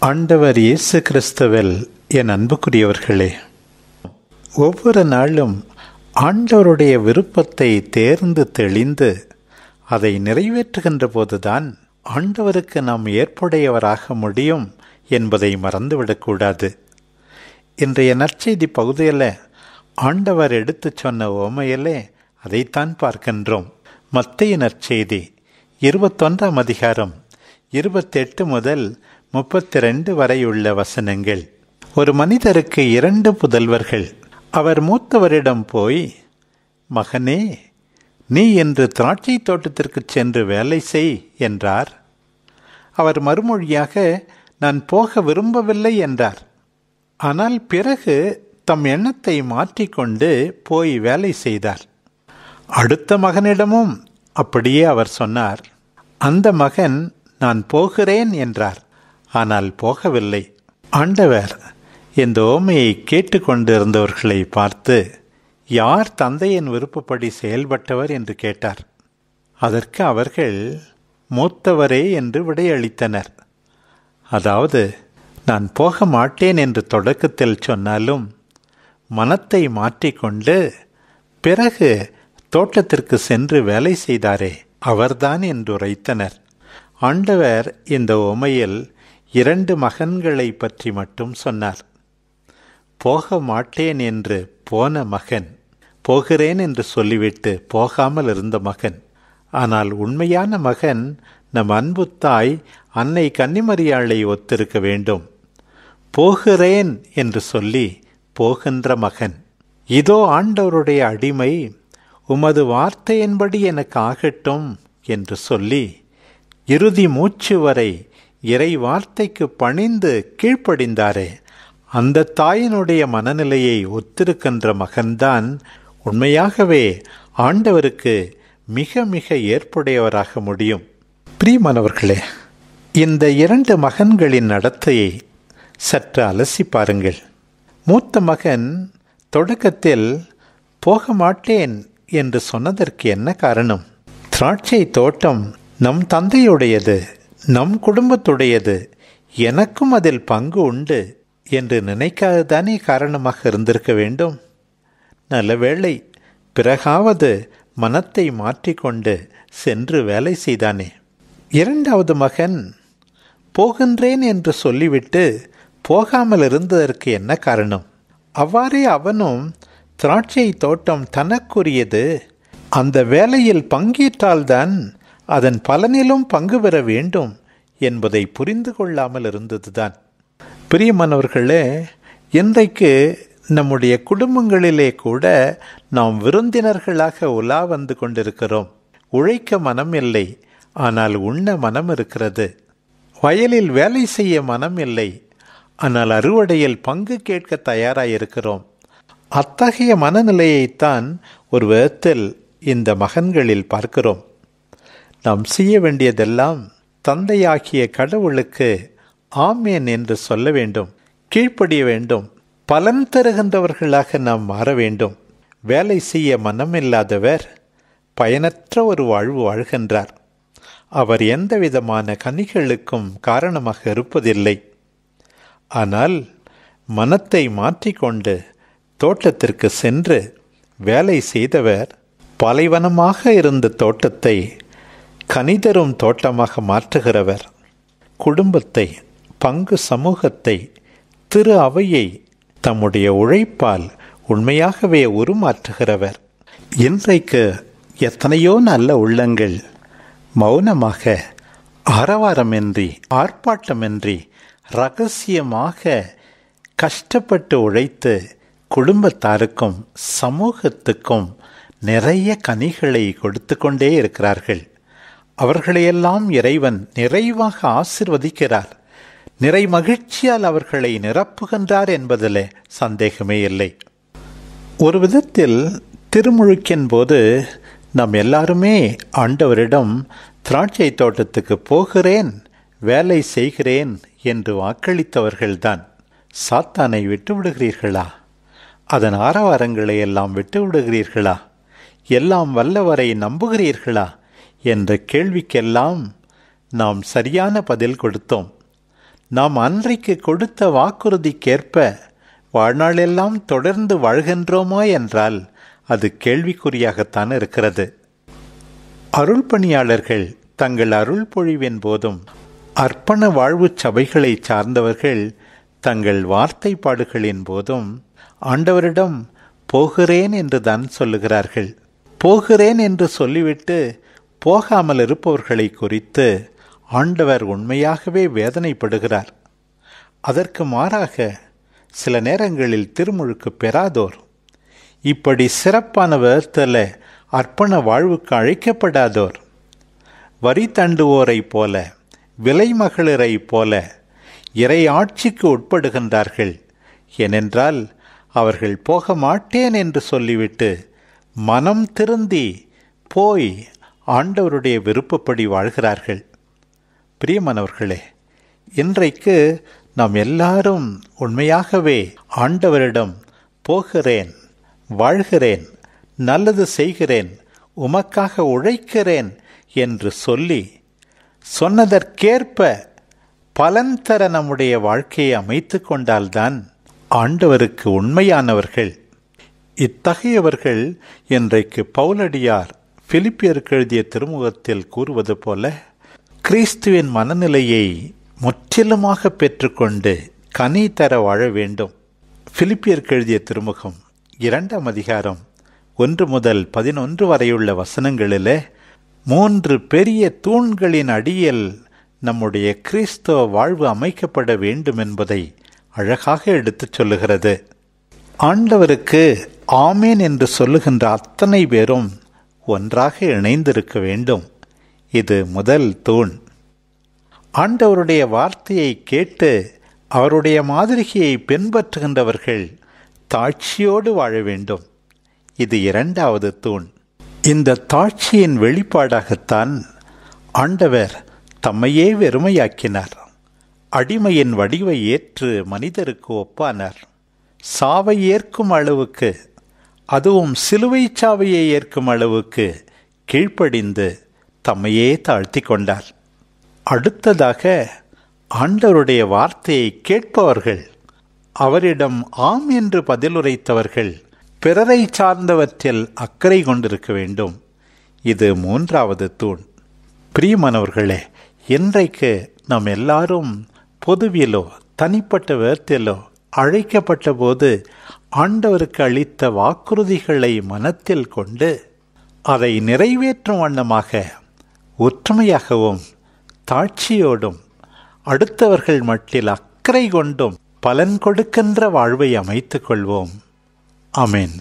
ஆண்டவர் இயேசு கிறிஸ்துவில் என் அன்புக்குரியவர்களே, ஒவ்வொரு நாளும் ஆண்டவருடைய விருப்பத்தை தேர்ந்து தெளிந்து அதை நிறைவேற்றுகின்ற போதுதான் ஆண்டவருக்கு நாம் ஏற்புடையவராக முடியும் என்பதை மறந்துவிடக்கூடாது. இன்றைய நற்செய்தி பகுதியில் ஆண்டவர் எடுத்து சொன்ன உவமையிலே அதைத்தான் பார்க்கின்றோம். மத்தேயு நற்செய்தி 21ஆம் அதிகாரம் 28 முதல் 32 வரையுள்ள வசனங்கள். ஒரு மனிதருக்கு 2 புதல்வர்கள். அவர் மூத்தவரிடம் போய், மகனே, நீ இன்று திராட்சை தோட்டத்திற்கு சென்று வேலை செய் என்றார். அவர் மறுமொழியாக, நான் போக விரும்பவில்லை என்றார். ஆனால் பிறகு தம் எண்ணத்தை மாற்றிக்கொண்டு போய் வேலை செய்தார். அடுத்த மகனிடமும் அப்படியே அவர் சொன்னார். அந்த மகன், நான் போகிறேன் என்றார். ஆனால் போகவில்லை. ஆண்டவர் இந்த உவமையை கேட்டுக்கொண்டிருந்தவர்களை பார்த்து, யார் தந்தையின் விருப்பப்படி செயல்பட்டவர் என்று கேட்டார். அதற்கு அவர்கள் மூத்தவரே என்று விடையளித்தனர். அதாவது, நான் போக மாட்டேன் என்று தொடக்கத்தில் சொன்னாலும் மனத்தை மாற்றிக்கொண்டு பிறகு தோட்டத்திற்கு சென்று வேலை செய்தாரே, அவர்தான் என்று உரைத்தனர். ஆண்டவர் இந்த உவமையில் 2 மகன்களை பற்றி மட்டும் சொன்னார். போக மாட்டேன் என்று போன மகன், போகிறேன் என்று சொல்லிவிட்டு போகாமல் இருந்த மகன். ஆனால் உண்மையான மகன் நம் அன்பு தாய் அன்னை கன்னிமரியாளை ஒத்திருக்க வேண்டும். போகிறேன் என்று சொல்லி போகின்ற மகன். இதோ ஆண்டவருடைய அடிமை, உமது வார்த்தையின்படி எனக்கு ஆகட்டும் என்று சொல்லி இறுதி மூச்சு வரை இறை வார்த்தைக்கு பணிந்து கீழ்ப்படிந்தாரே, அந்த தாயினுடைய மனநிலையை ஒத்திருக்கின்ற மகன்தான் உண்மையாகவே ஆண்டவருக்கு மிக மிக ஏற்புடையவராக முடியும். பிரியமானவர்களே, இந்த 2 மகன்களின் நடத்தையை சற்று அலசி பாருங்கள். மூத்த மகன் தொடக்கத்தில் போக மாட்டேன் என்று சொன்னதற்கு என்ன காரணம்? திராட்சை தோட்டம் நம் தந்தையுடையது, நம் குடும்பத்துடையது, எனக்கும் அதில் பங்கு உண்டு என்று நினைக்காததானே காரணமாக இருந்திருக்க வேண்டும். நல்ல வேளை, பிறகாவது மனத்தை மாற்றிக்கொண்டு சென்று வேலை செய்தானே. 2வது மகன் போகின்றேன் என்று சொல்லிவிட்டு போகாமல் இருந்ததற்கு என்ன காரணம்? அவ்வாறே அவனும் திராட்சை தோட்டம் தனக்குரியது, அந்த வேலையில் பங்கேற்றால்தான் அதன் பலனிலும் பங்கு பெற வேண்டும் என்பதை புரிந்து கொள்ளாமல் இருந்ததுதான். பிரியமானவர்களே, இன்றைக்கு நம்முடைய குடும்பங்களிலே கூட நாம் விருந்தினர்களாக உலா வந்து கொண்டிருக்கிறோம். உழைக்க மனம் இல்லை, ஆனால் உண்ண மனம் இருக்கிறது. வயலில் வேலை செய்ய மனம் இல்லை, ஆனால் அறுவடையில் பங்கு கேட்க தயாராயிருக்கிறோம். அத்தகைய மனநிலையைத்தான் ஒரு விதத்தில் இந்த மகன்களில் பார்க்கிறோம். நாம் செய்ய வேண்டியதெல்லாம் தந்தையாகிய கடவுளுக்கு ஆமேன் என்று சொல்ல வேண்டும், கீழ்ப்படிய வேண்டும், பலன் தருகின்றவர்களாக நாம் மாற வேண்டும். வேலை செய்ய மனமில்லாதவர் பயனற்ற ஒரு வாழ்வு வாழ்கின்றார். அவர் எந்த விதமான கனிகளுக்கும் காரணமாக இருப்பதில்லை. ஆனால் மனத்தை மாற்றிக்கொண்டு தோட்டத்திற்கு சென்று வேலை செய்தவர் பாலைவனமாக இருந்த தோட்டத்தை கனிதரும் தோட்டமாக மாற்றுகிறவர். குடும்பத்தை, பங்கு சமூகத்தை, திரு அவையை தம்முடைய உழைப்பால் உண்மையாகவே உருமாற்றுகிறவர். இன்றைக்கு எத்தனையோ நல்ல உள்ளங்கள் மௌனமாக, ஆரவாரமின்றி, ஆர்ப்பாட்டமின்றி, இரகசியமாக கஷ்டப்பட்டு உழைத்து குடும்பத்தாருக்கும் சமூகத்துக்கும் நிறைய கனிகளை கொடுத்து கொண்டே இருக்கிறார்கள். அவர்களையெல்லாம் இறைவன் நிறைவாக ஆசிர்வதிக்கிறார். நிறை மகிழ்ச்சியால் அவர்களை நிரப்புகின்றார் என்பதில் சந்தேகமே இல்லை. ஒரு விதத்தில் திருமுழுக்கின் போது நாம் எல்லாருமே ஆண்டவரிடம் திராட்சை தோட்டத்துக்கு போகிறேன், வேலை செய்கிறேன் என்று வாக்களித்தவர்கள்தான். சாத்தானை விட்டு விடுகிறீர்களா? அதன் ஆரவாரங்களை எல்லாம் விட்டு விடுகிறீர்களா? எல்லாம் வல்லவரை நம்புகிறீர்களா என்ற கேள்விக்கெல்லாம் நாம் சரியான பதில் கொடுத்தோம். நாம் அன்றைக்கு கொடுத்த வாக்குறுதிக்கேற்ப வாழ்நாளெல்லாம் தொடர்ந்து வாழ்கின்றோமோ என்றால் அது கேள்விக்குறியாகத்தான் இருக்கிறது. அருள் பணியாளர்கள் தங்கள் அருள் பொழிவின் போதும், அர்ப்பண வாழ்வு சபைகளை சார்ந்தவர்கள் தங்கள் வார்த்தைப்பாடுகளின் போதும் ஆண்டவரிடம் போகிறேன் என்று தான் சொல்லுகிறார்கள். போகிறேன் என்று சொல்லிவிட்டு போகாமல் இருப்பவர்களை குறித்து ஆண்டவர் உண்மையாகவே வேதனைப்படுகிறார். அதற்கு மாறாக சில நேரங்களில் திருமுழுக்கு பெறாதோர், இப்படி சிறப்பான விதத்தில் அர்ப்பண வாழ்வுக்கு அழைக்கப்படாதோர், வரி தண்டுவோரை போல, விலை மகளிரை போல இறை ஆட்சிக்கு உட்படுகின்றார்கள். ஏனென்றால் அவர்கள் போக மாட்டேன் என்று சொல்லிவிட்டு மனம் திருந்தி போய் ஆண்டவருடைய விருப்பப்படி வாழ்கிறார்கள். பிரியமானவர்களே, இன்றைக்கு நாம் எல்லாரும் உண்மையாகவே ஆண்டவரிடம் போகிறேன், வாழ்கிறேன், நல்லது செய்கிறேன், உமக்காக உழைக்கிறேன் என்று சொல்லி சொன்னதற்கேற்ப பலன் தர நம்முடைய வாழ்க்கையை அமைத்து கொண்டால்தான் ஆண்டவருக்கு உண்மையானவர்கள். இத்தகையவர்கள் இன்றைக்கு பவுலடியார் பிலிப்பியருக்கு எழுதிய திருமுகத்தில் கூறுவது போல கிறிஸ்துவின் மனநிலையை முற்றிலுமாக பெற்றுக்கொண்டு கனி தர வாழ வேண்டும். பிலிப்பியருக்கு எழுதிய திருமுகம் 2ஆம் அதிகாரம் 1 முதல் 11 வரையுள்ள வசனங்களிலே 3 பெரிய தூண்களின் அடியில் நம்முடைய கிறிஸ்தவ வாழ்வு அமைக்கப்பட வேண்டும் என்பதை அழகாக எடுத்துச் சொல்லுகிறது. ஆண்டவருக்கு ஆமேன் என்று சொல்லுகின்ற அத்தனை பேரும் ஒன்றாக இணைந்திருக்க வேண்டும். இது முதல் தூண். ஆண்டவருடைய வார்த்தையை கேட்டு அவருடைய மாதிரியை பின்பற்றுகின்றவர்கள் தாட்சியோடு வாழ வேண்டும். இது 2வது தூண். இந்த தாட்சியின் வெளிப்பாடாகத்தான் ஆண்டவர் தம்மையே வெறுமையாக்கினார். அடிமையின் வடிவை ஏற்று மனிதருக்கு ஒப்பானார். சாவை ஏற்கும் அளவுக்கு, அதுவும் சிலுவை சாவையை ஏற்கும் அளவுக்கு கீழ்ப்படிந்து தம்மையே தாழ்த்தி கொண்டார். அடுத்ததாக ஆண்டவருடைய வார்த்தையை கேட்பவர்கள், அவரிடம் ஆம் என்று பதிலுரைத்தவர்கள் பிறரை சார்ந்தவற்றில் அக்கறை கொண்டிருக்க வேண்டும். இது 3வது தூண். பிரியமானவர்களே, இன்றைக்கு நாம் எல்லாரும் பொதுவிலோ தனிப்பட்ட விதத்திலோ அழைக்கப்பட்ட போது ஆண்டவருக்கு அளித்த வாக்குறுதிகளை மனத்தில் கொண்டு அதை நிறைவேற்றும் வண்ணமாக ஒற்றுமையாகவும் தாட்சியோடும் அடுத்தவர்கள் மட்டில் அக்கறை கொண்டும் பலன் கொடுக்கின்ற வாழ்வை அமைத்துக் கொள்வோம். ஆமென்.